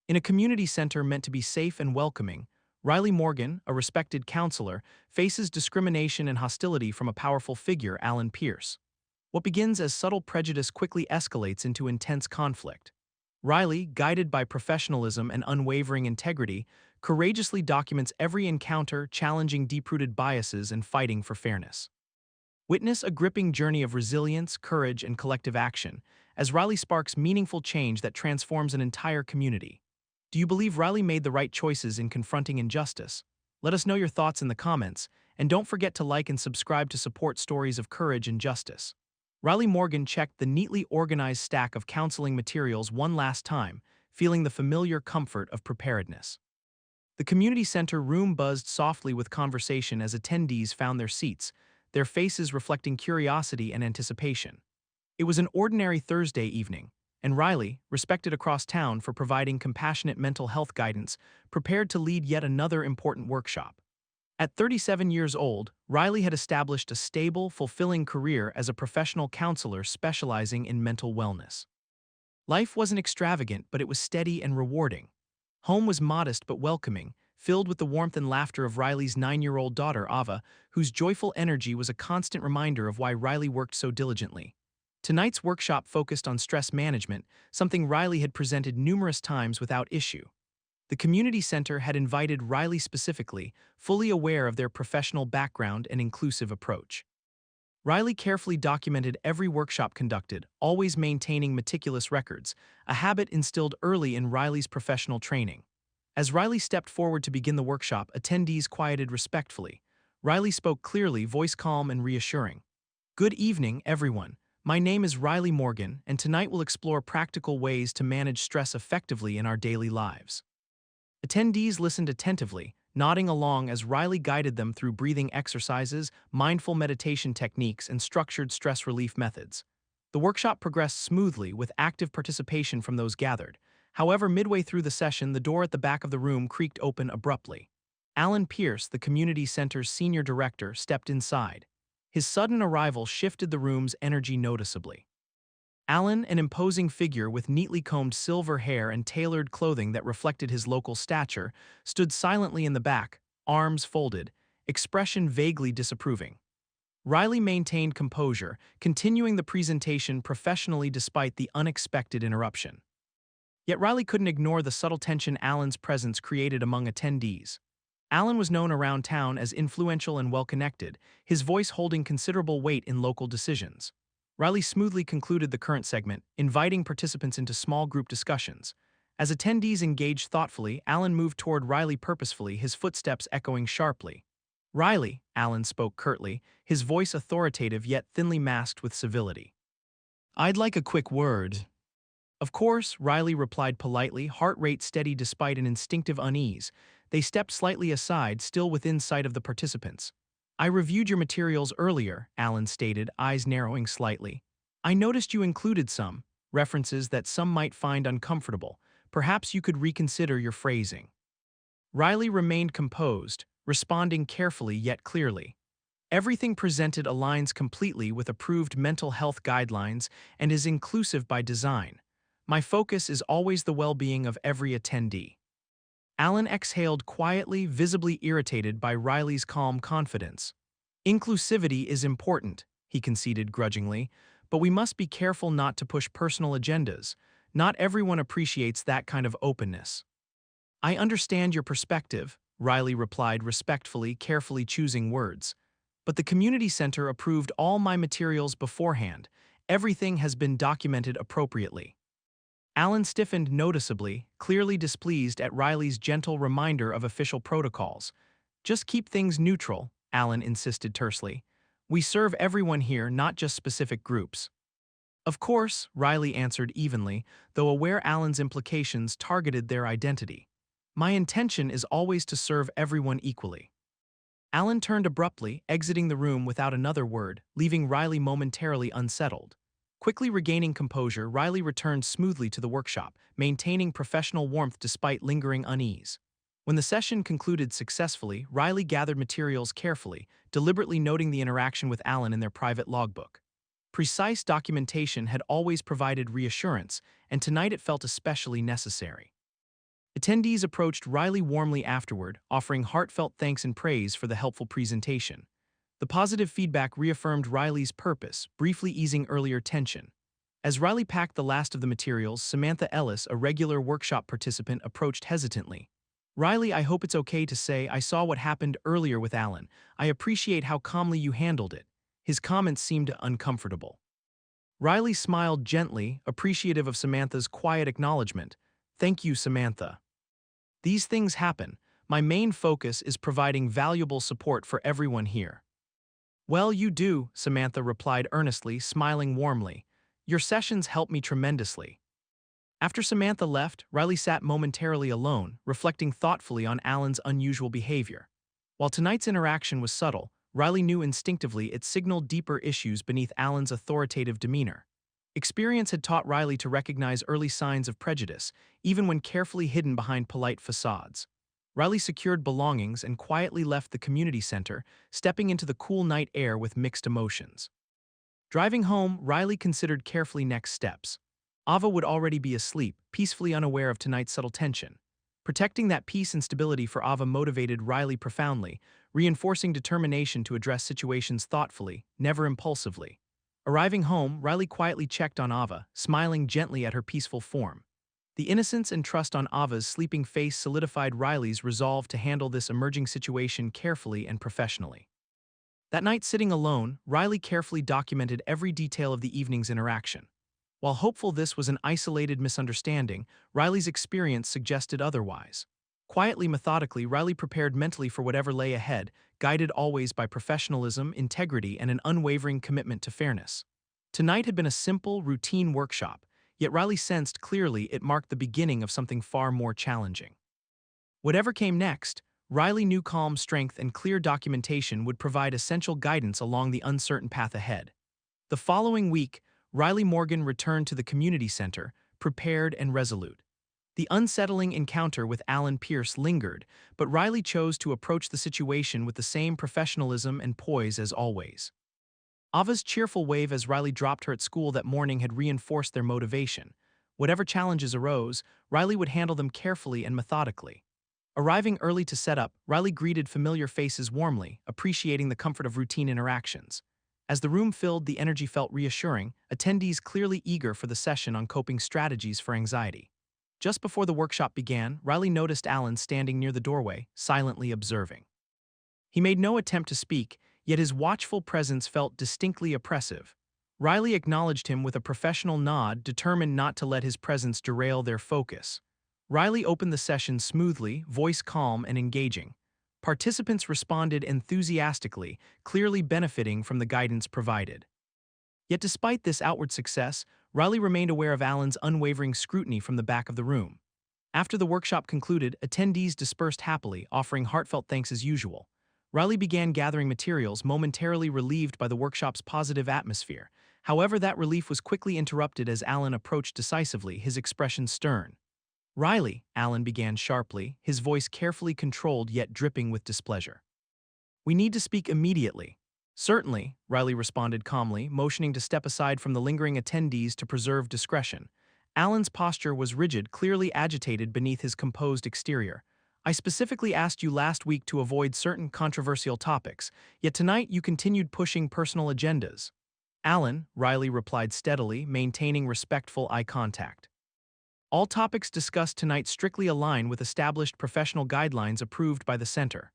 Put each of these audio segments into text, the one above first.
In a community center meant to be safe and welcoming, Riley Morgan, a respected counselor, faces discrimination and hostility from a powerful figure, Alan Pierce. What begins as subtle prejudice quickly escalates into intense conflict. Riley, guided by professionalism and unwavering integrity, courageously documents every encounter, challenging deep-rooted biases and fighting for fairness. Witness a gripping journey of resilience, courage, and collective action, as Riley sparks meaningful change that transforms an entire community. Do you believe Riley made the right choices in confronting injustice? Let us know your thoughts in the comments, and don't forget to like and subscribe to support stories of courage and justice. Riley Morgan checked the neatly organized stack of counseling materials one last time, feeling the familiar comfort of preparedness. The community center room buzzed softly with conversation as attendees found their seats, their faces reflecting curiosity and anticipation. It was an ordinary Thursday evening, and Riley, respected across town for providing compassionate mental health guidance, prepared to lead yet another important workshop. At 37 years old, Riley had established a stable, fulfilling career as a professional counselor specializing in mental wellness. Life wasn't extravagant, but it was steady and rewarding. Home was modest but welcoming, filled with the warmth and laughter of Riley's 9-year-old daughter, Ava, whose joyful energy was a constant reminder of why Riley worked so diligently. Tonight's workshop focused on stress management, something Riley had presented numerous times without issue. The community center had invited Riley specifically, fully aware of their professional background and inclusive approach. Riley carefully documented every workshop conducted, always maintaining meticulous records, a habit instilled early in Riley's professional training. As Riley stepped forward to begin the workshop, attendees quieted respectfully. Riley spoke clearly, voice calm and reassuring. "Good evening, everyone. My name is Riley Morgan, and tonight we'll explore practical ways to manage stress effectively in our daily lives." Attendees listened attentively, nodding along as Riley guided them through breathing exercises, mindful meditation techniques, and structured stress relief methods. The workshop progressed smoothly with active participation from those gathered. However, midway through the session, the door at the back of the room creaked open abruptly. Alan Pierce, the community center's senior director, stepped inside. His sudden arrival shifted the room's energy noticeably. Alan, an imposing figure with neatly combed silver hair and tailored clothing that reflected his local stature, stood silently in the back, arms folded, expression vaguely disapproving. Riley maintained composure, continuing the presentation professionally despite the unexpected interruption. Yet Riley couldn't ignore the subtle tension Alan's presence created among attendees. Alan was known around town as influential and well-connected, his voice holding considerable weight in local decisions. Riley smoothly concluded the current segment, inviting participants into small group discussions. As attendees engaged thoughtfully, Alan moved toward Riley purposefully, his footsteps echoing sharply. "Riley," Alan spoke curtly, his voice authoritative yet thinly masked with civility. "I'd like a quick word." "Of course," Riley replied politely, heart rate steady despite an instinctive unease. They stepped slightly aside, still within sight of the participants. "I reviewed your materials earlier," Alan stated, eyes narrowing slightly. "I noticed you included some references that some might find uncomfortable. Perhaps you could reconsider your phrasing." Riley remained composed, responding carefully yet clearly. "Everything presented aligns completely with approved mental health guidelines and is inclusive by design. My focus is always the well-being of every attendee." Alan exhaled quietly, visibly irritated by Riley's calm confidence. "Inclusivity is important," he conceded grudgingly, "but we must be careful not to push personal agendas. Not everyone appreciates that kind of openness." "I understand your perspective," Riley replied respectfully, carefully choosing words. "But the community center approved all my materials beforehand. Everything has been documented appropriately." Alan stiffened noticeably, clearly displeased at Riley's gentle reminder of official protocols. "Just keep things neutral," Alan insisted tersely. "We serve everyone here, not just specific groups." "Of course," Riley answered evenly, though aware Alan's implications targeted their identity. "My intention is always to serve everyone equally." Alan turned abruptly, exiting the room without another word, leaving Riley momentarily unsettled. Quickly regaining composure, Riley returned smoothly to the workshop, maintaining professional warmth despite lingering unease. When the session concluded successfully, Riley gathered materials carefully, deliberately noting the interaction with Alan in their private logbook. Precise documentation had always provided reassurance, and tonight it felt especially necessary. Attendees approached Riley warmly afterward, offering heartfelt thanks and praise for the helpful presentation. The positive feedback reaffirmed Riley's purpose, briefly easing earlier tension. As Riley packed the last of the materials, Samantha Ellis, a regular workshop participant, approached hesitantly. "Riley, I hope it's okay to say I saw what happened earlier with Alan. I appreciate how calmly you handled it." His comments seemed uncomfortable. Riley smiled gently, appreciative of Samantha's quiet acknowledgement. "Thank you, Samantha. These things happen. My main focus is providing valuable support for everyone here." "Well, you do," Samantha replied earnestly, smiling warmly. "Your sessions help me tremendously." After Samantha left, Riley sat momentarily alone, reflecting thoughtfully on Alan's unusual behavior. While tonight's interaction was subtle, Riley knew instinctively it signaled deeper issues beneath Alan's authoritative demeanor. Experience had taught Riley to recognize early signs of prejudice, even when carefully hidden behind polite facades. Riley secured belongings and quietly left the community center, stepping into the cool night air with mixed emotions. Driving home, Riley considered carefully next steps. Ava would already be asleep, peacefully unaware of tonight's subtle tension. Protecting that peace and stability for Ava motivated Riley profoundly, reinforcing determination to address situations thoughtfully, never impulsively. Arriving home, Riley quietly checked on Ava, smiling gently at her peaceful form. The innocence and trust on Ava's sleeping face solidified Riley's resolve to handle this emerging situation carefully and professionally. That night, sitting alone, Riley carefully documented every detail of the evening's interaction. While hopeful this was an isolated misunderstanding, Riley's experience suggested otherwise. Quietly, methodically, Riley prepared mentally for whatever lay ahead, guided always by professionalism, integrity, and an unwavering commitment to fairness. Tonight had been a simple, routine workshop, yet Riley sensed clearly it marked the beginning of something far more challenging. Whatever came next, Riley knew calm strength and clear documentation would provide essential guidance along the uncertain path ahead. The following week, Riley Morgan returned to the community center, prepared and resolute. The unsettling encounter with Alan Pierce lingered, but Riley chose to approach the situation with the same professionalism and poise as always. Ava's cheerful wave as Riley dropped her at school that morning had reinforced their motivation. Whatever challenges arose, Riley would handle them carefully and methodically. Arriving early to set up, Riley greeted familiar faces warmly, appreciating the comfort of routine interactions. As the room filled, the energy felt reassuring, attendees clearly eager for the session on coping strategies for anxiety. Just before the workshop began, Riley noticed Alan standing near the doorway, silently observing. He made no attempt to speak, yet his watchful presence felt distinctly oppressive. Riley acknowledged him with a professional nod, determined not to let his presence derail their focus. Riley opened the session smoothly, voice calm and engaging. Participants responded enthusiastically, clearly benefiting from the guidance provided. Yet despite this outward success, Riley remained aware of Alan's unwavering scrutiny from the back of the room. After the workshop concluded, attendees dispersed happily, offering heartfelt thanks as usual. Riley began gathering materials, momentarily relieved by the workshop's positive atmosphere. However, that relief was quickly interrupted as Alan approached decisively, his expression stern. "Riley," Alan began sharply, his voice carefully controlled yet dripping with displeasure. "We need to speak immediately." "Certainly," Riley responded calmly, motioning to step aside from the lingering attendees to preserve discretion. Alan's posture was rigid, clearly agitated beneath his composed exterior. "I specifically asked you last week to avoid certain controversial topics, yet tonight you continued pushing personal agendas." "Alan," Riley replied steadily, maintaining respectful eye contact. "All topics discussed tonight strictly align with established professional guidelines approved by the center."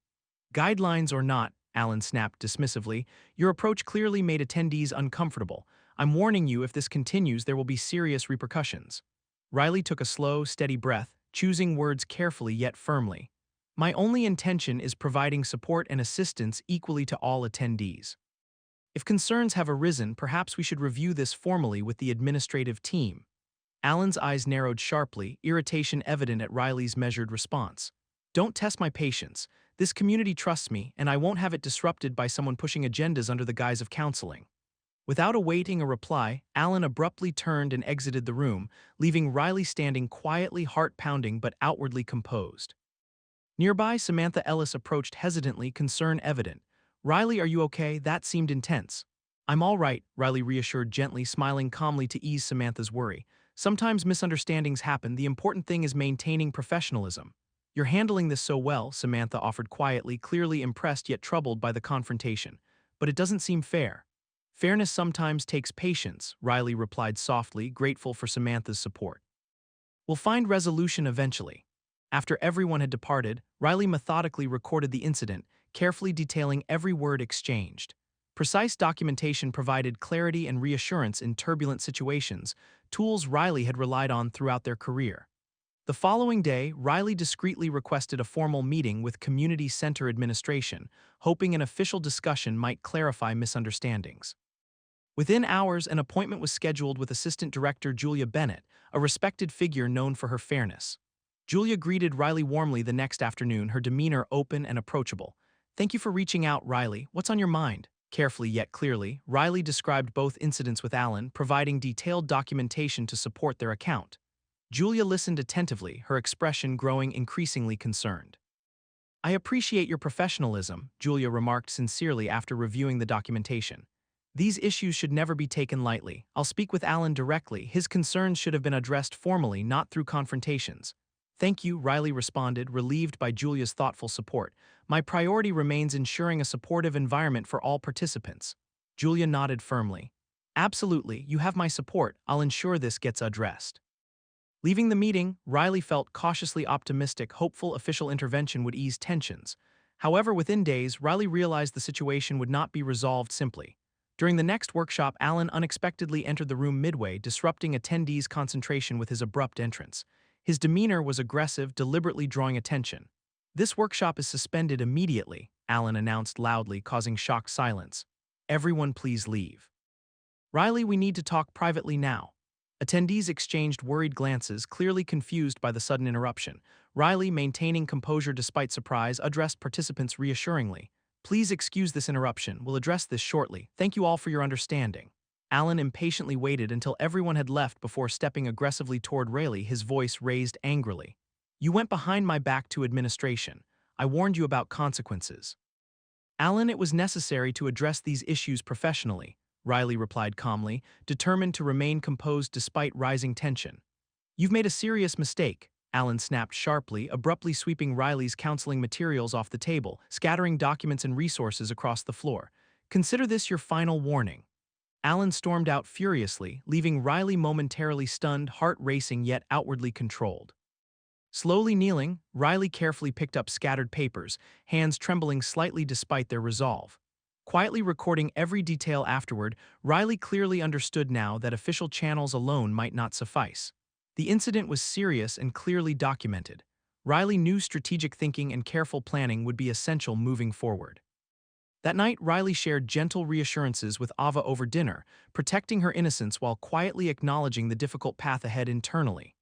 "Guidelines or not," Alan snapped dismissively, "your approach clearly made attendees uncomfortable. I'm warning you, if this continues, there will be serious repercussions." Riley took a slow, steady breath, choosing words carefully yet firmly. "My only intention is providing support and assistance equally to all attendees. If concerns have arisen, perhaps we should review this formally with the administrative team." Alan's eyes narrowed sharply, irritation evident at Riley's measured response. "Don't test my patience. This community trusts me, and I won't have it disrupted by someone pushing agendas under the guise of counseling." Without awaiting a reply, Alan abruptly turned and exited the room, leaving Riley standing quietly, heart-pounding but outwardly composed. Nearby, Samantha Ellis approached hesitantly, concern evident. "Riley, are you okay? That seemed intense." "I'm all right," Riley reassured gently, smiling calmly to ease Samantha's worry. Sometimes misunderstandings happen. The important thing is maintaining professionalism. You're handling this so well, Samantha offered quietly, clearly impressed yet troubled by the confrontation. But it doesn't seem fair. Fairness sometimes takes patience, Riley replied softly, grateful for Samantha's support. We'll find resolution eventually. After everyone had departed, Riley methodically recorded the incident, carefully detailing every word exchanged. Precise documentation provided clarity and reassurance in turbulent situations, tools Riley had relied on throughout their career. The following day, Riley discreetly requested a formal meeting with Community Center Administration, hoping an official discussion might clarify misunderstandings. Within hours, an appointment was scheduled with Assistant Director Julia Bennett, a respected figure known for her fairness. Julia greeted Riley warmly the next afternoon, her demeanor open and approachable. "Thank you for reaching out, Riley. What's on your mind?" Carefully yet clearly, Riley described both incidents with Alan, providing detailed documentation to support their account. Julia listened attentively, her expression growing increasingly concerned. "I appreciate your professionalism," Julia remarked sincerely after reviewing the documentation. "These issues should never be taken lightly. I'll speak with Alan directly. His concerns should have been addressed formally, not through confrontations." "Thank you," Riley responded, relieved by Julia's thoughtful support. "My priority remains ensuring a supportive environment for all participants." Julia nodded firmly. "Absolutely, you have my support. I'll ensure this gets addressed." Leaving the meeting, Riley felt cautiously optimistic, hopeful official intervention would ease tensions. However, within days, Riley realized the situation would not be resolved simply. During the next workshop, Alan unexpectedly entered the room midway, disrupting attendees' concentration with his abrupt entrance. His demeanor was aggressive, deliberately drawing attention. "This workshop is suspended immediately," Alan announced loudly, causing shocked silence. "Everyone please leave." "Riley, we need to talk privately now." Attendees exchanged worried glances, clearly confused by the sudden interruption. Riley, maintaining composure despite surprise, addressed participants reassuringly. "Please excuse this interruption. We'll address this shortly. Thank you all for your understanding." Alan impatiently waited until everyone had left before stepping aggressively toward Riley, his voice raised angrily. "You went behind my back to administration. I warned you about consequences." "Alan, it was necessary to address these issues professionally," Riley replied calmly, determined to remain composed despite rising tension. "You've made a serious mistake," Alan snapped sharply, abruptly sweeping Riley's counseling materials off the table, scattering documents and resources across the floor. "Consider this your final warning." Alan stormed out furiously, leaving Riley momentarily stunned, heart racing yet outwardly controlled. Slowly kneeling, Riley carefully picked up scattered papers, hands trembling slightly despite their resolve. Quietly recording every detail afterward, Riley clearly understood now that official channels alone might not suffice. The incident was serious and clearly documented. Riley knew strategic thinking and careful planning would be essential moving forward. That night, Riley shared gentle reassurances with Ava over dinner, protecting her innocence while quietly acknowledging the difficult path ahead internally.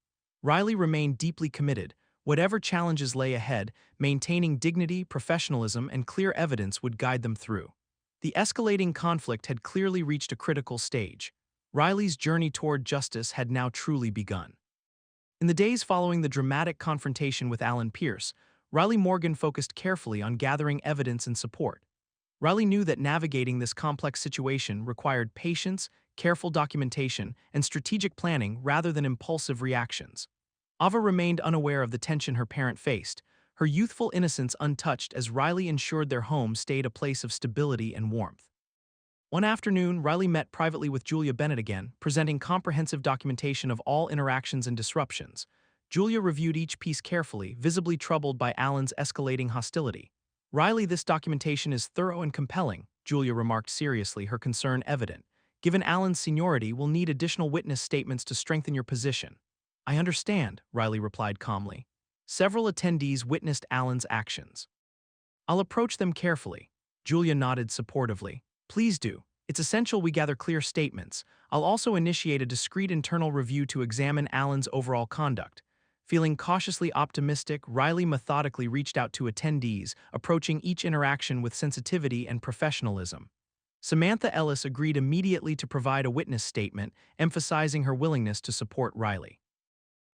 Riley remained deeply committed. Whatever challenges lay ahead, maintaining dignity, professionalism, and clear evidence would guide them through. The escalating conflict had clearly reached a critical stage. Riley's journey toward justice had now truly begun. In the days following the dramatic confrontation with Alan Pierce, Riley Morgan focused carefully on gathering evidence and support. Riley knew that navigating this complex situation required patience, careful documentation, and strategic planning rather than impulsive reactions. Ava remained unaware of the tension her parent faced, her youthful innocence untouched as Riley ensured their home stayed a place of stability and warmth. One afternoon, Riley met privately with Julia Bennett again, presenting comprehensive documentation of all interactions and disruptions. Julia reviewed each piece carefully, visibly troubled by Alan's escalating hostility. "Riley, this documentation is thorough and compelling," Julia remarked seriously, her concern evident. "Given Alan's seniority, we'll need additional witness statements to strengthen your position." "I understand," Riley replied calmly. Several attendees witnessed Alan's actions. "I'll approach them carefully." Julia nodded supportively. "Please do. It's essential we gather clear statements. I'll also initiate a discreet internal review to examine Alan's overall conduct." Feeling cautiously optimistic, Riley methodically reached out to attendees, approaching each interaction with sensitivity and professionalism. Samantha Ellis agreed immediately to provide a witness statement, emphasizing her willingness to support Riley.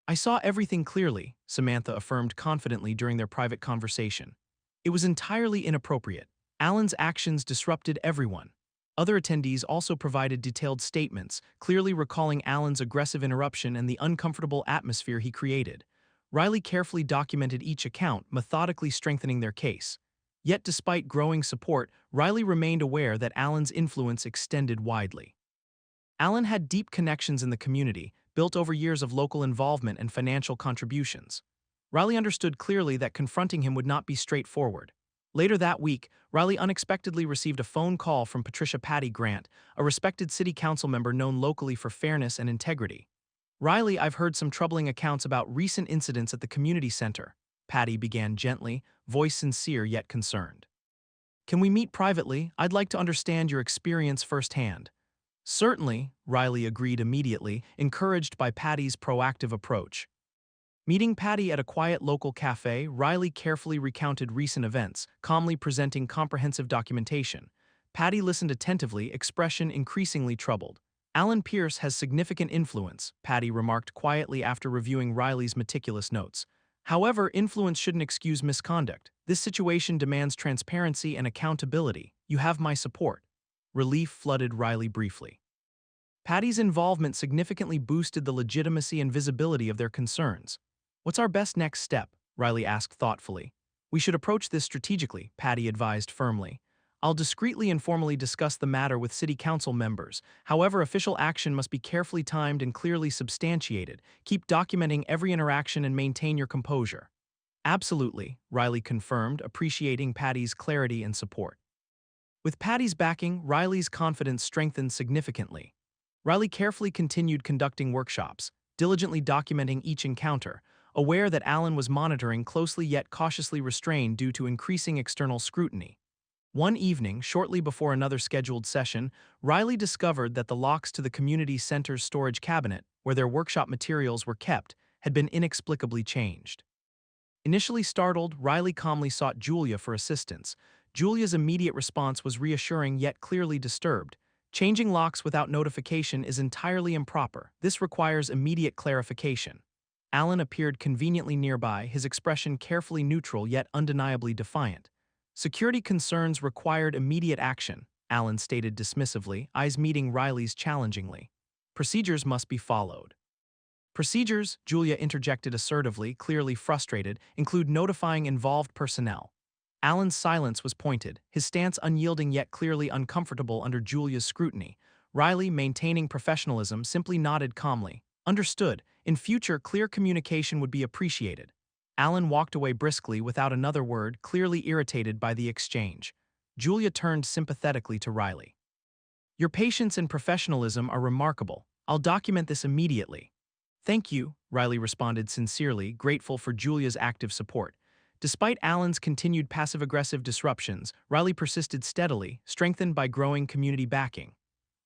"I saw everything clearly," Samantha affirmed confidently during their private conversation. "It was entirely inappropriate. Alan's actions disrupted everyone." Other attendees also provided detailed statements, clearly recalling Allen's aggressive interruption and the uncomfortable atmosphere he created. Riley carefully documented each account, methodically strengthening their case. Yet despite growing support, Riley remained aware that Allen's influence extended widely. Allen had deep connections in the community, built over years of local involvement and financial contributions. Riley understood clearly that confronting him would not be straightforward. Later that week, Riley unexpectedly received a phone call from Patricia Patty Grant, a respected city council member known locally for fairness and integrity. "Riley, I've heard some troubling accounts about recent incidents at the community center," Patty began gently, voice sincere yet concerned. "Can we meet privately? I'd like to understand your experience firsthand." "Certainly," Riley agreed immediately, encouraged by Patty's proactive approach. Meeting Patty at a quiet local cafe, Riley carefully recounted recent events, calmly presenting comprehensive documentation. Patty listened attentively, expression increasingly troubled. "Alan Pierce has significant influence," Patty remarked quietly after reviewing Riley's meticulous notes. "However, influence shouldn't excuse misconduct. This situation demands transparency and accountability. You have my support." Relief flooded Riley briefly. Patty's involvement significantly boosted the legitimacy and visibility of their concerns. "What's our best next step?" Riley asked thoughtfully. "We should approach this strategically," Patty advised firmly. "I'll discreetly and formally discuss the matter with city council members. However, official action must be carefully timed and clearly substantiated. Keep documenting every interaction and maintain your composure." "Absolutely," Riley confirmed, appreciating Patty's clarity and support. With Patty's backing, Riley's confidence strengthened significantly. Riley carefully continued conducting workshops, diligently documenting each encounter, aware that Allen was monitoring closely yet cautiously restrained due to increasing external scrutiny. One evening, shortly before another scheduled session, Riley discovered that the locks to the community center's storage cabinet, where their workshop materials were kept, had been inexplicably changed. Initially startled, Riley calmly sought Julia for assistance. Julia's immediate response was reassuring yet clearly disturbed. "Changing locks without notification is entirely improper. This requires immediate clarification." Allen appeared conveniently nearby, his expression carefully neutral yet undeniably defiant. "Security concerns required immediate action," Allen stated dismissively, eyes meeting Riley's challengingly. "Procedures must be followed." "Procedures," Julia interjected assertively, clearly frustrated, "include notifying involved personnel." Allen's silence was pointed, his stance unyielding yet clearly uncomfortable under Julia's scrutiny. Riley, maintaining professionalism, simply nodded calmly. "Understood. In future, clear communication would be appreciated." Allen walked away briskly without another word, clearly irritated by the exchange. Julia turned sympathetically to Riley. "Your patience and professionalism are remarkable. I'll document this immediately." "Thank you," Riley responded sincerely, grateful for Julia's active support. Despite Allen's continued passive-aggressive disruptions, Riley persisted steadily, strengthened by growing community backing.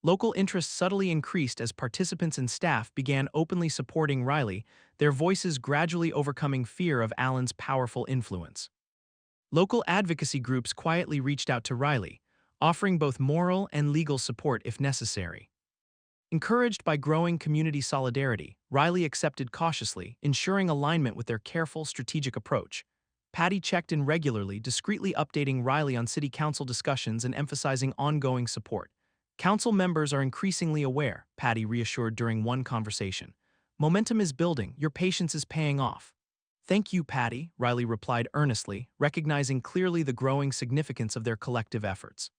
Local interest subtly increased as participants and staff began openly supporting Riley, their voices gradually overcoming fear of Allen's powerful influence. Local advocacy groups quietly reached out to Riley, offering both moral and legal support if necessary. Encouraged by growing community solidarity, Riley accepted cautiously, ensuring alignment with their careful, strategic approach. Patty checked in regularly, discreetly updating Riley on city council discussions and emphasizing ongoing support. "Council members are increasingly aware," Patty reassured during one conversation. "Momentum is building, your patience is paying off." "Thank you, Patty," Riley replied earnestly, recognizing clearly the growing significance of their collective efforts.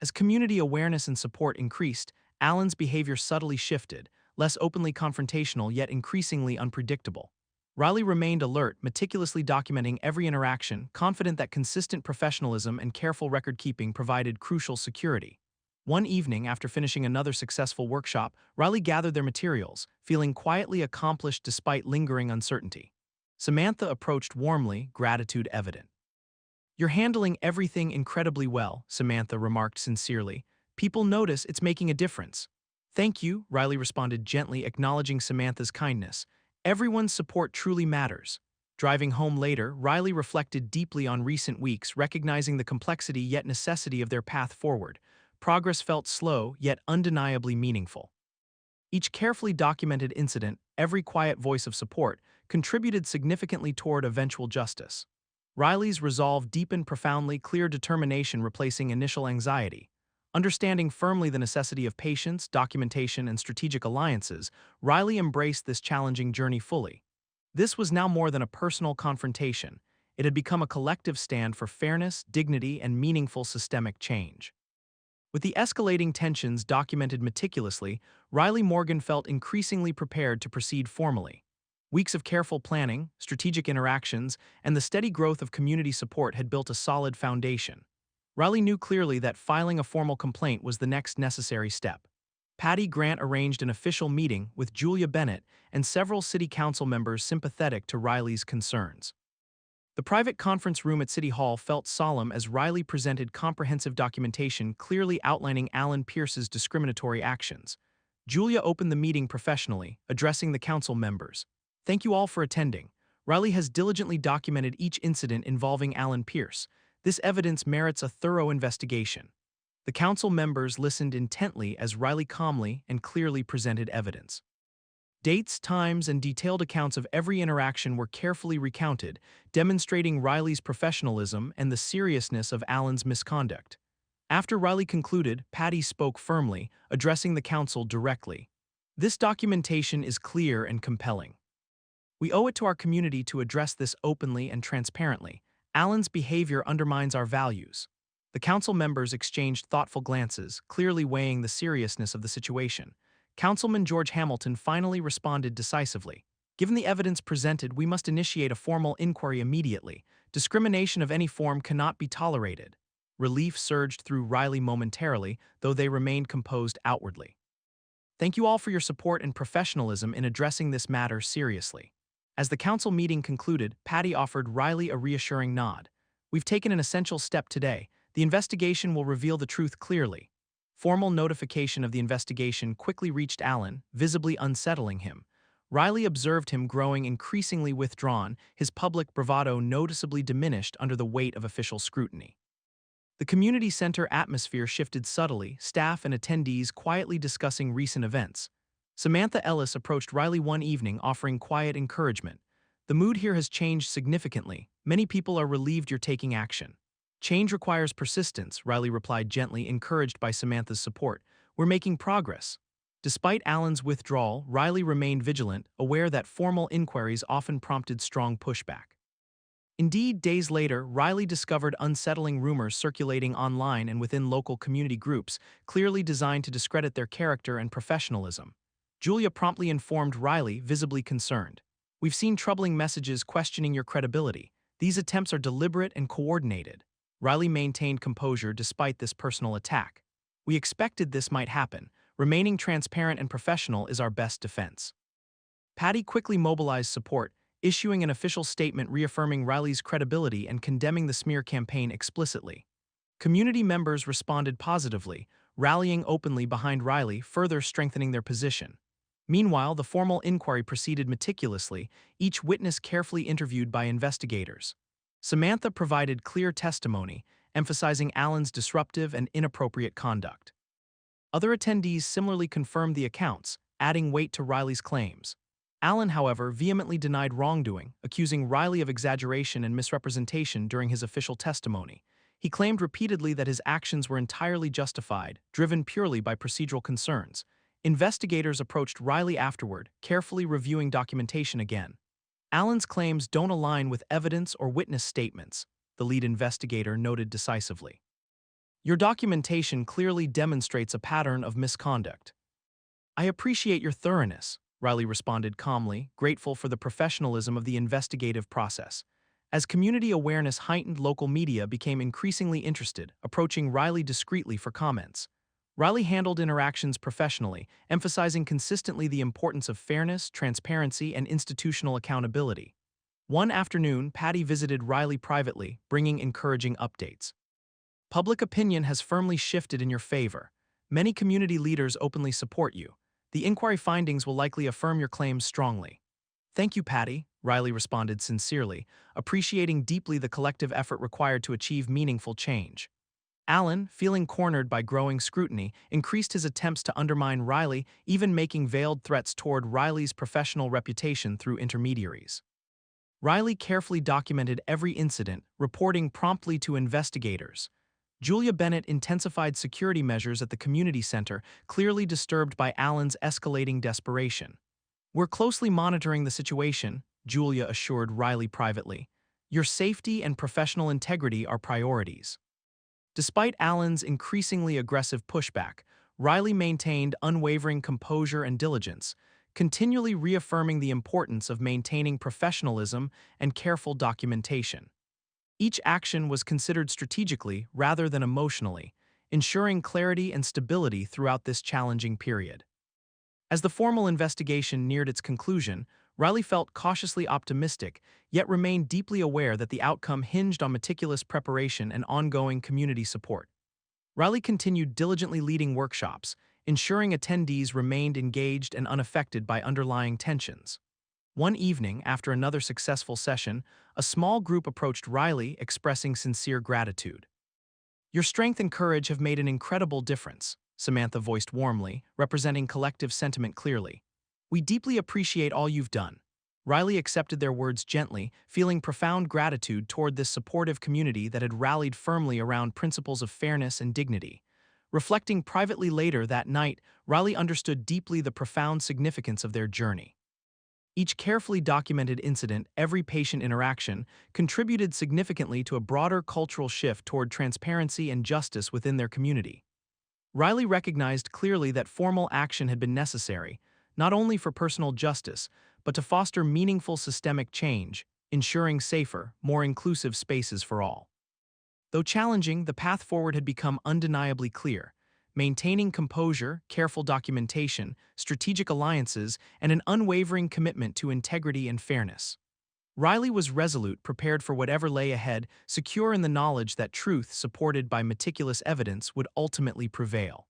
As community awareness and support increased, Allen's behavior subtly shifted, less openly confrontational yet increasingly unpredictable. Riley remained alert, meticulously documenting every interaction, confident that consistent professionalism and careful record-keeping provided crucial security. One evening, after finishing another successful workshop, Riley gathered their materials, feeling quietly accomplished despite lingering uncertainty. Samantha approached warmly, gratitude evident. "You're handling everything incredibly well," Samantha remarked sincerely. "People notice it's making a difference." "Thank you," Riley responded gently, acknowledging Samantha's kindness. "Everyone's support truly matters." Driving home later, Riley reflected deeply on recent weeks, recognizing the complexity yet necessity of their path forward. Progress felt slow, yet undeniably meaningful. Each carefully documented incident, every quiet voice of support, contributed significantly toward eventual justice. Riley's resolve deepened profoundly, clear determination replacing initial anxiety. Understanding firmly the necessity of patience, documentation, and strategic alliances, Riley embraced this challenging journey fully. This was now more than a personal confrontation. It had become a collective stand for fairness, dignity, and meaningful systemic change. With the escalating tensions documented meticulously, Riley Morgan felt increasingly prepared to proceed formally. Weeks of careful planning, strategic interactions, and the steady growth of community support had built a solid foundation. Riley knew clearly that filing a formal complaint was the next necessary step. Patty Grant arranged an official meeting with Julia Bennett and several city council members sympathetic to Riley's concerns. The private conference room at City Hall felt solemn as Riley presented comprehensive documentation clearly outlining Alan Pierce's discriminatory actions. Julia opened the meeting professionally, addressing the council members. "Thank you all for attending. Riley has diligently documented each incident involving Alan Pierce. This evidence merits a thorough investigation." The council members listened intently as Riley calmly and clearly presented evidence. Dates, times, and detailed accounts of every interaction were carefully recounted, demonstrating Riley's professionalism and the seriousness of Alan's misconduct. After Riley concluded, Patty spoke firmly, addressing the council directly. "This documentation is clear and compelling. We owe it to our community to address this openly and transparently. Alan's behavior undermines our values." The council members exchanged thoughtful glances, clearly weighing the seriousness of the situation. Councilman George Hamilton finally responded decisively. "Given the evidence presented, we must initiate a formal inquiry immediately. Discrimination of any form cannot be tolerated." Relief surged through Riley momentarily, though they remained composed outwardly. "Thank you all for your support and professionalism in addressing this matter seriously." As the council meeting concluded, Patty offered Riley a reassuring nod. "We've taken an essential step today. The investigation will reveal the truth clearly." Formal notification of the investigation quickly reached Alan, visibly unsettling him. Riley observed him growing increasingly withdrawn, his public bravado noticeably diminished under the weight of official scrutiny. The community center atmosphere shifted subtly, staff and attendees quietly discussing recent events. Samantha Ellis approached Riley one evening offering quiet encouragement. "The mood here has changed significantly. Many people are relieved you're taking action." "Change requires persistence," Riley replied gently, encouraged by Samantha's support. "We're making progress." Despite Alan's withdrawal, Riley remained vigilant, aware that formal inquiries often prompted strong pushback. Indeed, days later, Riley discovered unsettling rumors circulating online and within local community groups, clearly designed to discredit their character and professionalism. Julia promptly informed Riley, visibly concerned. "We've seen troubling messages questioning your credibility. These attempts are deliberate and coordinated." Riley maintained composure despite this personal attack. "We expected this might happen. Remaining transparent and professional is our best defense." Patty quickly mobilized support, issuing an official statement reaffirming Riley's credibility and condemning the smear campaign explicitly. Community members responded positively, rallying openly behind Riley, further strengthening their position. Meanwhile, the formal inquiry proceeded meticulously, each witness carefully interviewed by investigators. Samantha provided clear testimony, emphasizing Alan's disruptive and inappropriate conduct. Other attendees similarly confirmed the accounts, adding weight to Riley's claims. Alan, however, vehemently denied wrongdoing, accusing Riley of exaggeration and misrepresentation during his official testimony. He claimed repeatedly that his actions were entirely justified, driven purely by procedural concerns. Investigators approached Riley afterward, carefully reviewing documentation again. "Alan's claims don't align with evidence or witness statements," the lead investigator noted decisively. "Your documentation clearly demonstrates a pattern of misconduct." "I appreciate your thoroughness," Riley responded calmly, grateful for the professionalism of the investigative process. As community awareness heightened, local media became increasingly interested, approaching Riley discreetly for comments. Riley handled interactions professionally, emphasizing consistently the importance of fairness, transparency, and institutional accountability. One afternoon, Patty visited Riley privately, bringing encouraging updates. "Public opinion has firmly shifted in your favor. Many community leaders openly support you. The inquiry findings will likely affirm your claims strongly." "Thank you, Patty," Riley responded sincerely, appreciating deeply the collective effort required to achieve meaningful change. Alan, feeling cornered by growing scrutiny, increased his attempts to undermine Riley, even making veiled threats toward Riley's professional reputation through intermediaries. Riley carefully documented every incident, reporting promptly to investigators. Julia Bennett intensified security measures at the community center, clearly disturbed by Alan's escalating desperation. "We're closely monitoring the situation," Julia assured Riley privately. "Your safety and professional integrity are priorities." Despite Alan's increasingly aggressive pushback, Riley maintained unwavering composure and diligence, continually reaffirming the importance of maintaining professionalism and careful documentation. Each action was considered strategically rather than emotionally, ensuring clarity and stability throughout this challenging period. As the formal investigation neared its conclusion, Riley felt cautiously optimistic, yet remained deeply aware that the outcome hinged on meticulous preparation and ongoing community support. Riley continued diligently leading workshops, ensuring attendees remained engaged and unaffected by underlying tensions. One evening, after another successful session, a small group approached Riley expressing sincere gratitude. "Your strength and courage have made an incredible difference," Samantha voiced warmly, representing collective sentiment clearly. "We deeply appreciate all you've done." Riley accepted their words gently, feeling profound gratitude toward this supportive community that had rallied firmly around principles of fairness and dignity. Reflecting privately later that night, Riley understood deeply the profound significance of their journey. Each carefully documented incident, every patient interaction, contributed significantly to a broader cultural shift toward transparency and justice within their community. Riley recognized clearly that formal action had been necessary, not only for personal justice, but to foster meaningful systemic change, ensuring safer, more inclusive spaces for all. Though challenging, the path forward had become undeniably clear: maintaining composure, careful documentation, strategic alliances, and an unwavering commitment to integrity and fairness. Riley was resolute, prepared for whatever lay ahead, secure in the knowledge that truth, supported by meticulous evidence, would ultimately prevail.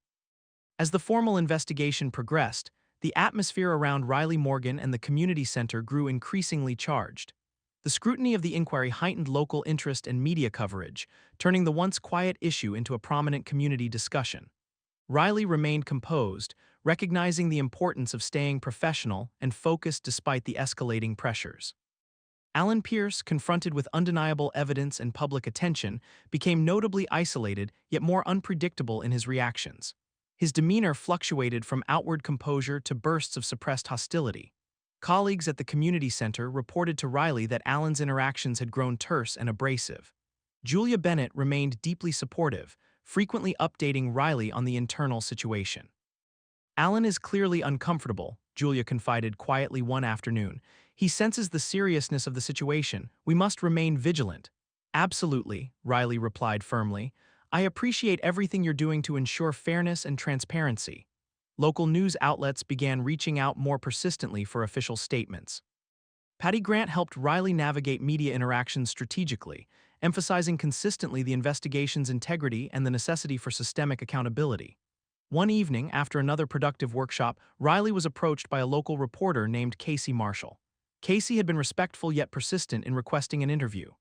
As the formal investigation progressed, the atmosphere around Riley Morgan and the community center grew increasingly charged. The scrutiny of the inquiry heightened local interest and media coverage, turning the once quiet issue into a prominent community discussion. Riley remained composed, recognizing the importance of staying professional and focused despite the escalating pressures. Alan Pierce, confronted with undeniable evidence and public attention, became notably isolated yet more unpredictable in his reactions. His demeanor fluctuated from outward composure to bursts of suppressed hostility. Colleagues at the community center reported to Riley that Alan's interactions had grown terse and abrasive. Julia Bennett remained deeply supportive, frequently updating Riley on the internal situation. "Alan is clearly uncomfortable," Julia confided quietly one afternoon. "He senses the seriousness of the situation. We must remain vigilant." "Absolutely," Riley replied firmly. "I appreciate everything you're doing to ensure fairness and transparency." Local news outlets began reaching out more persistently for official statements. Patty Grant helped Riley navigate media interactions strategically, emphasizing consistently the investigation's integrity and the necessity for systemic accountability. One evening, after another productive workshop, Riley was approached by a local reporter named Casey Marshall. Casey had been respectful yet persistent in requesting an interview.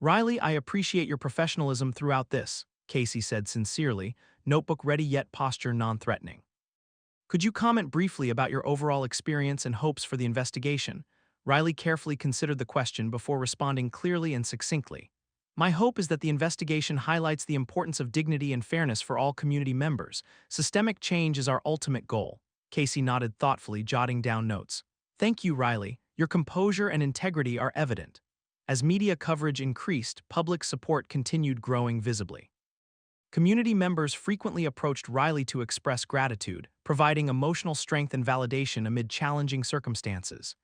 "Riley, I appreciate your professionalism throughout this," Casey said sincerely, notebook ready yet posture non-threatening. "Could you comment briefly about your overall experience and hopes for the investigation?" Riley carefully considered the question before responding clearly and succinctly. "My hope is that the investigation highlights the importance of dignity and fairness for all community members. Systemic change is our ultimate goal." Casey nodded thoughtfully, jotting down notes. "Thank you, Riley. Your composure and integrity are evident." As media coverage increased, public support continued growing visibly. Community members frequently approached Riley to express gratitude, providing emotional strength and validation amid challenging circumstances.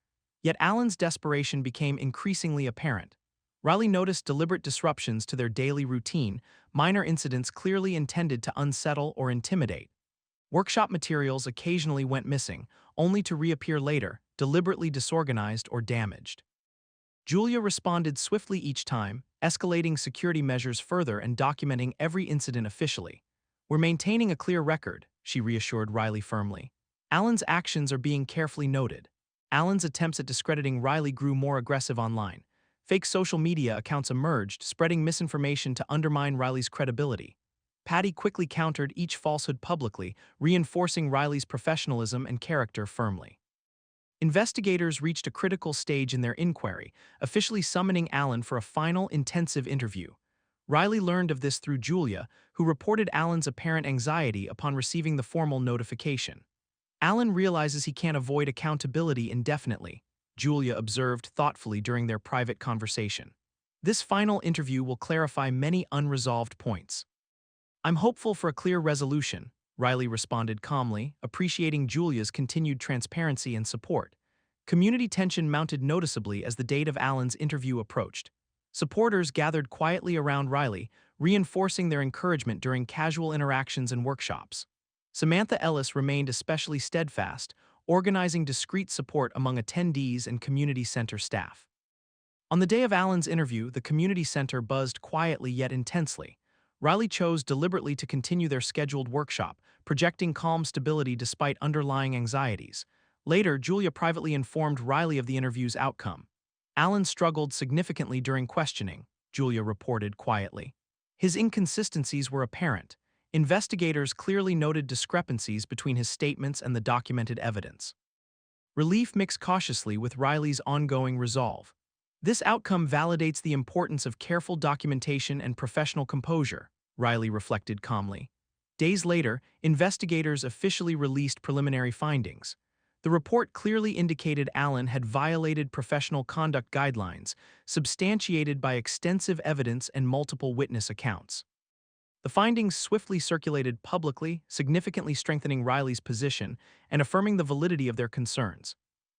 Yet Alan's desperation became increasingly apparent. Riley noticed deliberate disruptions to their daily routine, minor incidents clearly intended to unsettle or intimidate. Workshop materials occasionally went missing, only to reappear later, deliberately disorganized or damaged. Julia responded swiftly each time, escalating security measures further and documenting every incident officially. "We're maintaining a clear record," she reassured Riley firmly. "Alan's actions are being carefully noted." Alan's attempts at discrediting Riley grew more aggressive online. Fake social media accounts emerged, spreading misinformation to undermine Riley's credibility. Patty quickly countered each falsehood publicly, reinforcing Riley's professionalism and character firmly. Investigators reached a critical stage in their inquiry, officially summoning Alan for a final, intensive interview. Riley learned of this through Julia, who reported Alan's apparent anxiety upon receiving the formal notification. Alan realizes he can't avoid accountability indefinitely, Julia observed thoughtfully during their private conversation. This final interview will clarify many unresolved points. I'm hopeful for a clear resolution, Riley responded calmly, appreciating Julia's continued transparency and support. Community tension mounted noticeably as the date of Alan's interview approached. Supporters gathered quietly around Riley, reinforcing their encouragement during casual interactions and workshops. Samantha Ellis remained especially steadfast, organizing discreet support among attendees and community center staff. On the day of Alan's interview, the community center buzzed quietly yet intensely. Riley chose deliberately to continue their scheduled workshop, projecting calm stability despite underlying anxieties. Later, Julia privately informed Riley of the interview's outcome. Alan struggled significantly during questioning, Julia reported quietly. His inconsistencies were apparent. Investigators clearly noted discrepancies between his statements and the documented evidence. Relief mixed cautiously with Riley's ongoing resolve. This outcome validates the importance of careful documentation and professional composure, Riley reflected calmly. Days later, investigators officially released preliminary findings. The report clearly indicated Alan had violated professional conduct guidelines, substantiated by extensive evidence and multiple witness accounts. The findings swiftly circulated publicly, significantly strengthening Riley's position and affirming the validity of their concerns.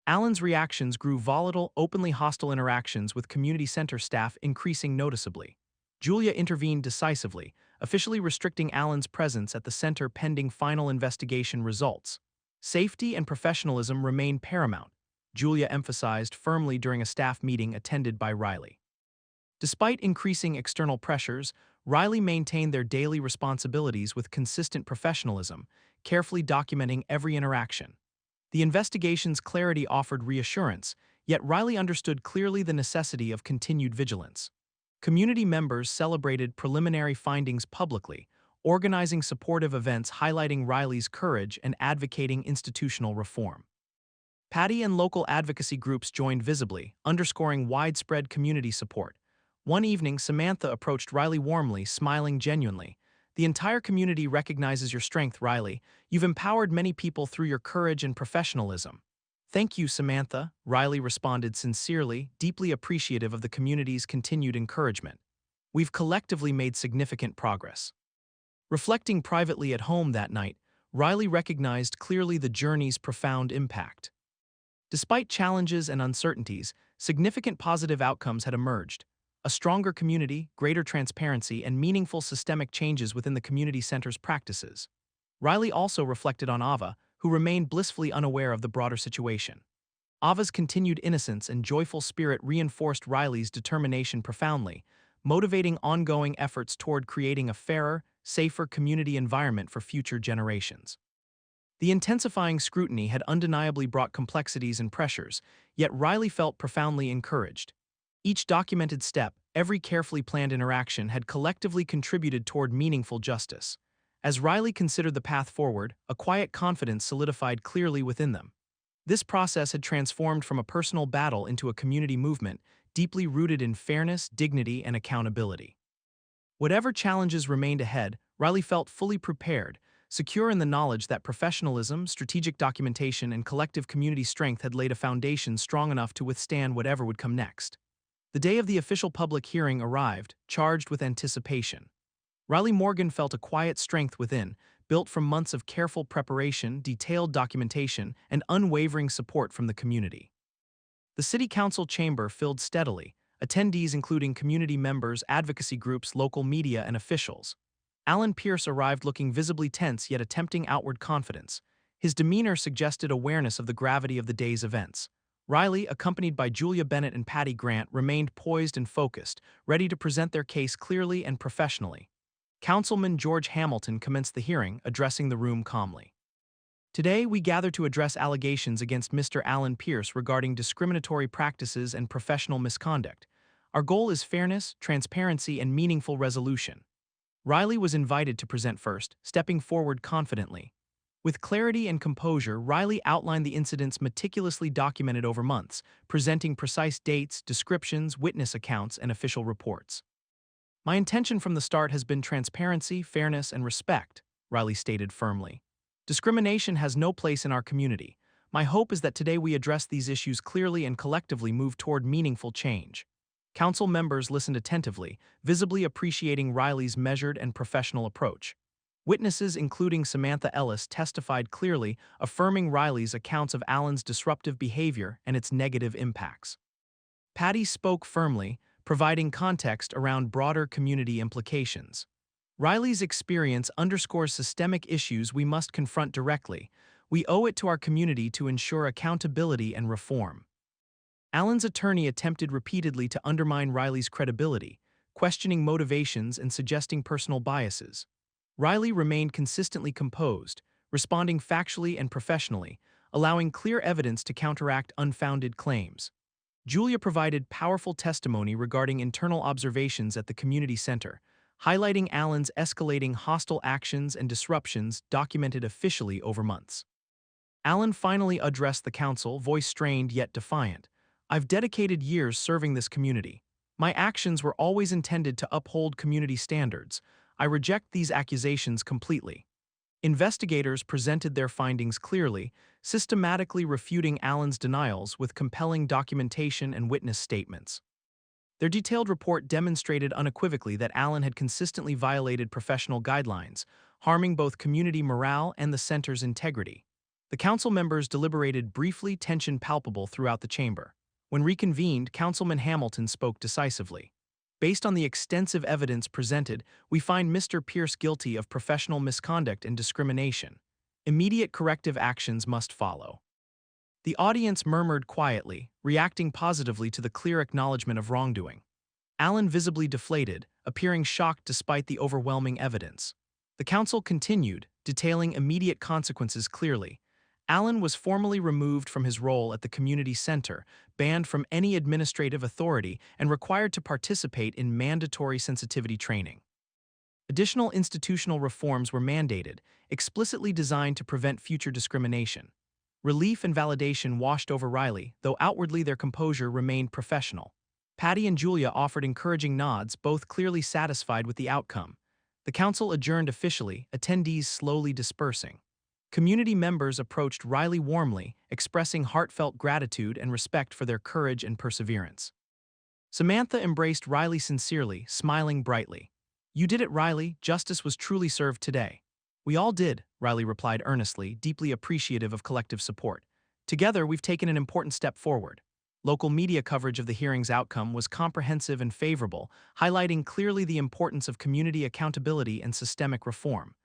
Alan's reactions grew volatile, openly hostile interactions with community center staff increasing noticeably. Julia intervened decisively, officially restricting Alan's presence at the center pending final investigation results. Safety and professionalism remained paramount, Julia emphasized firmly during a staff meeting attended by Riley. Despite increasing external pressures, Riley maintained their daily responsibilities with consistent professionalism, carefully documenting every interaction. The investigation's clarity offered reassurance, yet Riley understood clearly the necessity of continued vigilance. Community members celebrated preliminary findings publicly, organizing supportive events highlighting Riley's courage and advocating institutional reform. Patty and local advocacy groups joined visibly, underscoring widespread community support. One evening, Samantha approached Riley warmly, smiling genuinely. "The entire community recognizes your strength, Riley. You've empowered many people through your courage and professionalism." "Thank you, Samantha," Riley responded sincerely, deeply appreciative of the community's continued encouragement. "We've collectively made significant progress." Reflecting privately at home that night, Riley recognized clearly the journey's profound impact. Despite challenges and uncertainties, significant positive outcomes had emerged. A stronger community, greater transparency, and meaningful systemic changes within the community center's practices. Riley also reflected on Ava, who remained blissfully unaware of the broader situation. Ava's continued innocence and joyful spirit reinforced Riley's determination profoundly, motivating ongoing efforts toward creating a fairer, safer community environment for future generations. The intensifying scrutiny had undeniably brought complexities and pressures, yet Riley felt profoundly encouraged. Each documented step, every carefully planned interaction had collectively contributed toward meaningful justice. As Riley considered the path forward, a quiet confidence solidified clearly within them. This process had transformed from a personal battle into a community movement, deeply rooted in fairness, dignity, and accountability. Whatever challenges remained ahead, Riley felt fully prepared, secure in the knowledge that professionalism, strategic documentation, and collective community strength had laid a foundation strong enough to withstand whatever would come next. The day of the official public hearing arrived, charged with anticipation. Riley Morgan felt a quiet strength within, built from months of careful preparation, detailed documentation, and unwavering support from the community. The City Council chamber filled steadily, attendees including community members, advocacy groups, local media, and officials. Alan Pierce arrived looking visibly tense yet attempting outward confidence. His demeanor suggested awareness of the gravity of the day's events. Riley, accompanied by Julia Bennett and Patty Grant, remained poised and focused, ready to present their case clearly and professionally. Councilman George Hamilton commenced the hearing, addressing the room calmly. "Today, we gather to address allegations against Mr. Alan Pierce regarding discriminatory practices and professional misconduct. Our goal is fairness, transparency, and meaningful resolution." Riley was invited to present first, stepping forward confidently. With clarity and composure, Riley outlined the incidents meticulously documented over months, presenting precise dates, descriptions, witness accounts, and official reports. My intention from the start has been transparency, fairness, and respect, Riley stated firmly. Discrimination has no place in our community. My hope is that today we address these issues clearly and collectively move toward meaningful change. Council members listened attentively, visibly appreciating Riley's measured and professional approach. Witnesses, including Samantha Ellis, testified clearly, affirming Riley's accounts of Allen's disruptive behavior and its negative impacts. Patty spoke firmly, providing context around broader community implications. Riley's experience underscores systemic issues we must confront directly. We owe it to our community to ensure accountability and reform. Allen's attorney attempted repeatedly to undermine Riley's credibility, questioning motivations and suggesting personal biases. Riley remained consistently composed, responding factually and professionally, allowing clear evidence to counteract unfounded claims. Julia provided powerful testimony regarding internal observations at the community center, highlighting Allen's escalating hostile actions and disruptions documented officially over months. Allen finally addressed the council, voice strained yet defiant. I've dedicated years serving this community. My actions were always intended to uphold community standards. I reject these accusations completely. Investigators presented their findings clearly, systematically refuting Allen's denials with compelling documentation and witness statements. Their detailed report demonstrated unequivocally that Allen had consistently violated professional guidelines, harming both community morale and the center's integrity. The council members deliberated briefly, tension palpable throughout the chamber. When reconvened, Councilman Hamilton spoke decisively. Based on the extensive evidence presented, we find Mr. Pierce guilty of professional misconduct and discrimination. Immediate corrective actions must follow. The audience murmured quietly, reacting positively to the clear acknowledgement of wrongdoing. Allen visibly deflated, appearing shocked despite the overwhelming evidence. The council continued, detailing immediate consequences clearly. Allen was formally removed from his role at the community center, banned from any administrative authority, and required to participate in mandatory sensitivity training. Additional institutional reforms were mandated, explicitly designed to prevent future discrimination. Relief and validation washed over Riley, though outwardly their composure remained professional. Patty and Julia offered encouraging nods, both clearly satisfied with the outcome. The council adjourned officially, attendees slowly dispersing. Community members approached Riley warmly, expressing heartfelt gratitude and respect for their courage and perseverance. Samantha embraced Riley sincerely, smiling brightly. "You did it, Riley. Justice was truly served today." "We all did," Riley replied earnestly, deeply appreciative of collective support. "Together, we've taken an important step forward." Local media coverage of the hearing's outcome was comprehensive and favorable, highlighting clearly the importance of community accountability and systemic reform.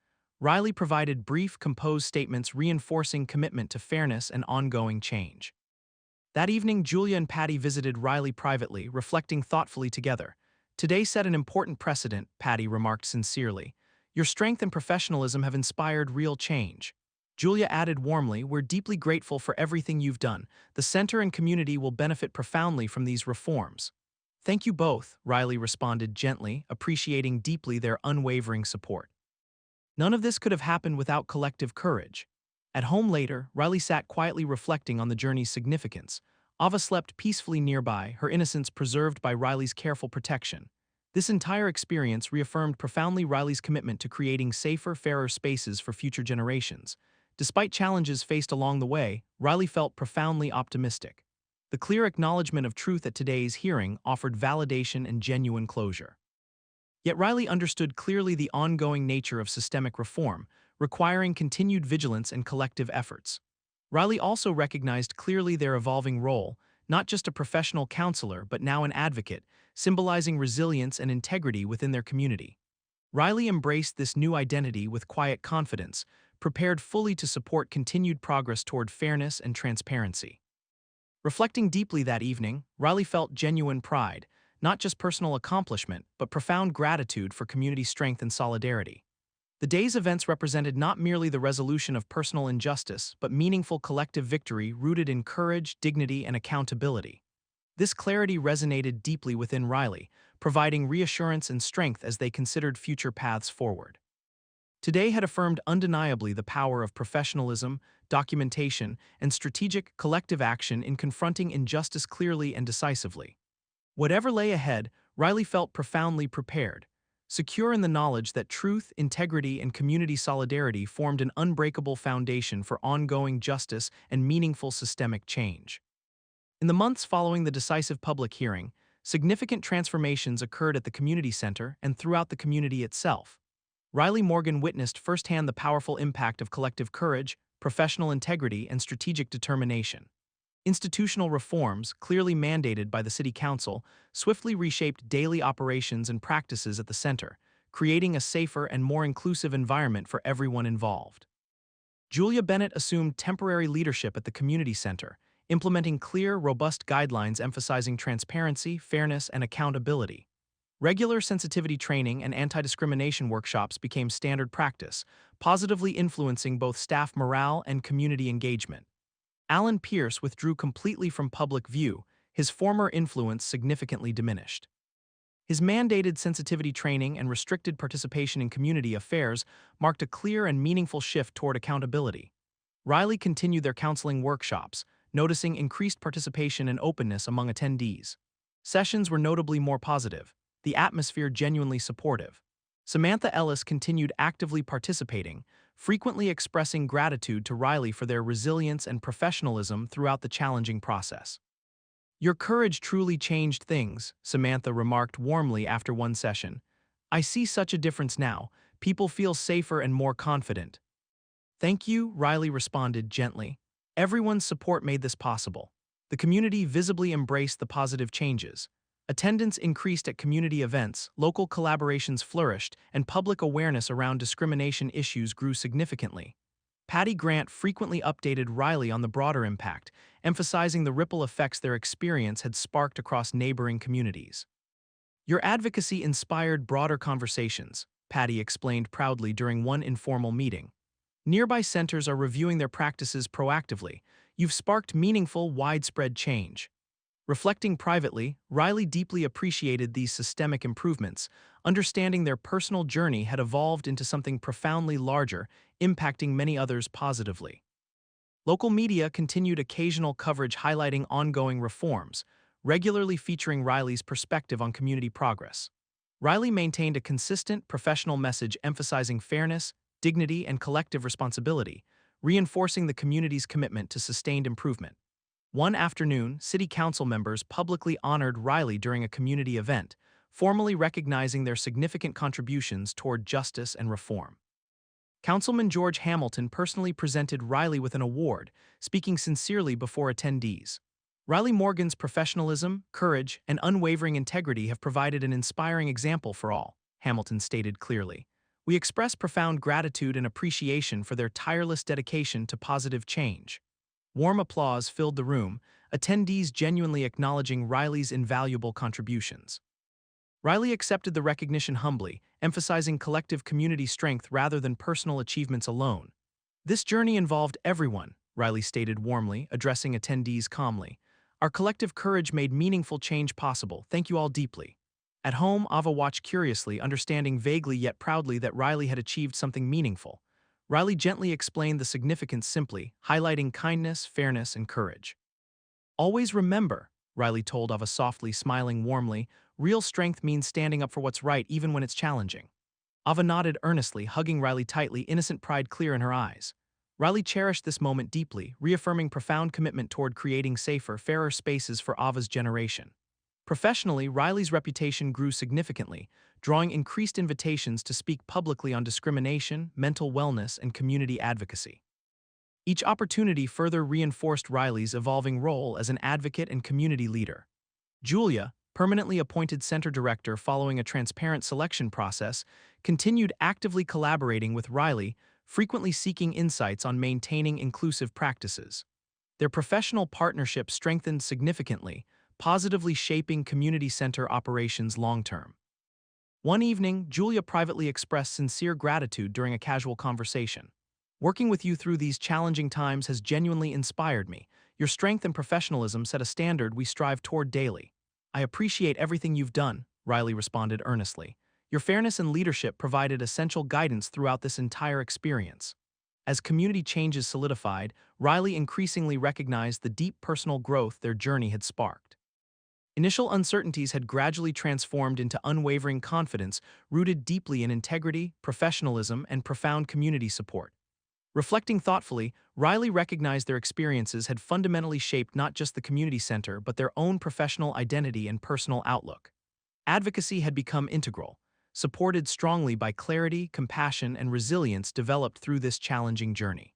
Riley provided brief, composed statements reinforcing commitment to fairness and ongoing change. That evening, Julia and Patty visited Riley privately, reflecting thoughtfully together. "Today set an important precedent," Patty remarked sincerely. "Your strength and professionalism have inspired real change." Julia added warmly, "We're deeply grateful for everything you've done. The center and community will benefit profoundly from these reforms." "Thank you both," Riley responded gently, appreciating deeply their unwavering support. None of this could have happened without collective courage. At home later, Riley sat quietly reflecting on the journey's significance. Ava slept peacefully nearby, her innocence preserved by Riley's careful protection. This entire experience reaffirmed profoundly Riley's commitment to creating safer, fairer spaces for future generations. Despite challenges faced along the way, Riley felt profoundly optimistic. The clear acknowledgement of truth at today's hearing offered validation and genuine closure. Yet Riley understood clearly the ongoing nature of systemic reform, requiring continued vigilance and collective efforts. Riley also recognized clearly their evolving role, not just a professional counselor but now an advocate, symbolizing resilience and integrity within their community. Riley embraced this new identity with quiet confidence, prepared fully to support continued progress toward fairness and transparency. Reflecting deeply that evening, Riley felt genuine pride, not just personal accomplishment, but profound gratitude for community strength and solidarity. The day's events represented not merely the resolution of personal injustice, but meaningful collective victory rooted in courage, dignity, and accountability. This clarity resonated deeply within Riley, providing reassurance and strength as they considered future paths forward. Today had affirmed undeniably the power of professionalism, documentation, and strategic collective action in confronting injustice clearly and decisively. Whatever lay ahead, Riley felt profoundly prepared, secure in the knowledge that truth, integrity, and community solidarity formed an unbreakable foundation for ongoing justice and meaningful systemic change. In the months following the decisive public hearing, significant transformations occurred at the community center and throughout the community itself. Riley Morgan witnessed firsthand the powerful impact of collective courage, professional integrity, and strategic determination. Institutional reforms, clearly mandated by the City Council, swiftly reshaped daily operations and practices at the center, creating a safer and more inclusive environment for everyone involved. Julia Bennett assumed temporary leadership at the community center, implementing clear, robust guidelines emphasizing transparency, fairness, and accountability. Regular sensitivity training and anti-discrimination workshops became standard practice, positively influencing both staff morale and community engagement. Alan Pierce withdrew completely from public view, his former influence significantly diminished. His mandated sensitivity training and restricted participation in community affairs marked a clear and meaningful shift toward accountability. Riley continued their counseling workshops, noticing increased participation and openness among attendees. Sessions were notably more positive, the atmosphere genuinely supportive. Samantha Ellis continued actively participating, frequently expressing gratitude to Riley for their resilience and professionalism throughout the challenging process. "Your courage truly changed things," Samantha remarked warmly after one session. "I see such a difference now. People feel safer and more confident." "Thank you," Riley responded gently. "Everyone's support made this possible." The community visibly embraced the positive changes. Attendance increased at community events, local collaborations flourished, and public awareness around discrimination issues grew significantly. Patty Grant frequently updated Riley on the broader impact, emphasizing the ripple effects their experience had sparked across neighboring communities. "Your advocacy inspired broader conversations," Patty explained proudly during one informal meeting. "Nearby centers are reviewing their practices proactively. You've sparked meaningful, widespread change." Reflecting privately, Riley deeply appreciated these systemic improvements, understanding their personal journey had evolved into something profoundly larger, impacting many others positively. Local media continued occasional coverage highlighting ongoing reforms, regularly featuring Riley's perspective on community progress. Riley maintained a consistent, professional message emphasizing fairness, dignity, and collective responsibility, reinforcing the community's commitment to sustained improvement. One afternoon, City Council members publicly honored Riley during a community event, formally recognizing their significant contributions toward justice and reform. Councilman George Hamilton personally presented Riley with an award, speaking sincerely before attendees. Riley Morgan's professionalism, courage, and unwavering integrity have provided an inspiring example for all, Hamilton stated clearly. "We express profound gratitude and appreciation for their tireless dedication to positive change." Warm applause filled the room, attendees genuinely acknowledging Riley's invaluable contributions. Riley accepted the recognition humbly, emphasizing collective community strength rather than personal achievements alone. "This journey involved everyone," Riley stated warmly, addressing attendees calmly. "Our collective courage made meaningful change possible. Thank you all deeply." At home, Ava watched curiously, understanding vaguely yet proudly that Riley had achieved something meaningful. Riley gently explained the significance simply, highlighting kindness, fairness, and courage. "Always remember," Riley told Ava softly, smiling warmly, "real strength means standing up for what's right even when it's challenging." Ava nodded earnestly, hugging Riley tightly, innocent pride clear in her eyes. Riley cherished this moment deeply, reaffirming profound commitment toward creating safer, fairer spaces for Ava's generation. Professionally, Riley's reputation grew significantly, drawing increased invitations to speak publicly on discrimination, mental wellness, and community advocacy. Each opportunity further reinforced Riley's evolving role as an advocate and community leader. Julia, permanently appointed center director following a transparent selection process, continued actively collaborating with Riley, frequently seeking insights on maintaining inclusive practices. Their professional partnership strengthened significantly, positively shaping community center operations long-term. One evening, Julia privately expressed sincere gratitude during a casual conversation. "Working with you through these challenging times has genuinely inspired me. Your strength and professionalism set a standard we strive toward daily." "I appreciate everything you've done," Riley responded earnestly. "Your fairness and leadership provided essential guidance throughout this entire experience." As community changes solidified, Riley increasingly recognized the deep personal growth their journey had sparked. Initial uncertainties had gradually transformed into unwavering confidence rooted deeply in integrity, professionalism, and profound community support. Reflecting thoughtfully, Riley recognized their experiences had fundamentally shaped not just the community center but their own professional identity and personal outlook. Advocacy had become integral, supported strongly by clarity, compassion, and resilience developed through this challenging journey.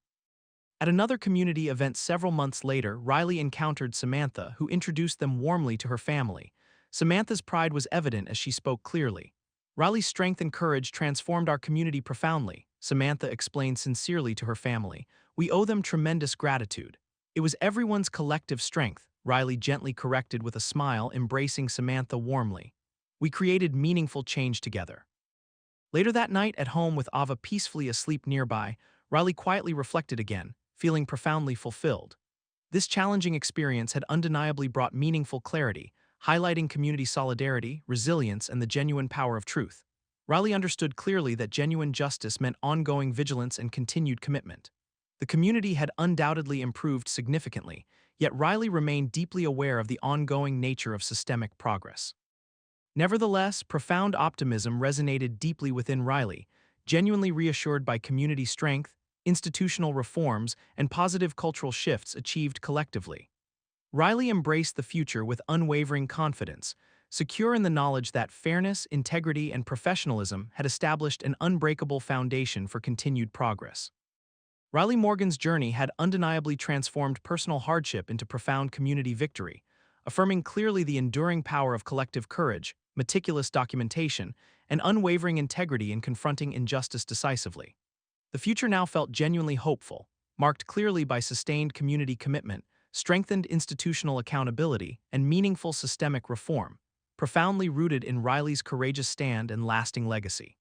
At another community event several months later, Riley encountered Samantha, who introduced them warmly to her family. Samantha's pride was evident as she spoke clearly. Riley's strength and courage transformed our community profoundly, Samantha explained sincerely to her family. We owe them tremendous gratitude. It was everyone's collective strength, Riley gently corrected with a smile, embracing Samantha warmly. We created meaningful change together. Later that night, at home with Ava peacefully asleep nearby, Riley quietly reflected again, feeling profoundly fulfilled. This challenging experience had undeniably brought meaningful clarity, highlighting community solidarity, resilience, and the genuine power of truth. Riley understood clearly that genuine justice meant ongoing vigilance and continued commitment. The community had undoubtedly improved significantly, yet Riley remained deeply aware of the ongoing nature of systemic progress. Nevertheless, profound optimism resonated deeply within Riley, genuinely reassured by community strength, institutional reforms, and positive cultural shifts achieved collectively. Riley embraced the future with unwavering confidence, secure in the knowledge that fairness, integrity, and professionalism had established an unbreakable foundation for continued progress. Riley Morgan's journey had undeniably transformed personal hardship into profound community victory, affirming clearly the enduring power of collective courage, meticulous documentation, and unwavering integrity in confronting injustice decisively. The future now felt genuinely hopeful, marked clearly by sustained community commitment, strengthened institutional accountability, and meaningful systemic reform, profoundly rooted in Riley's courageous stand and lasting legacy.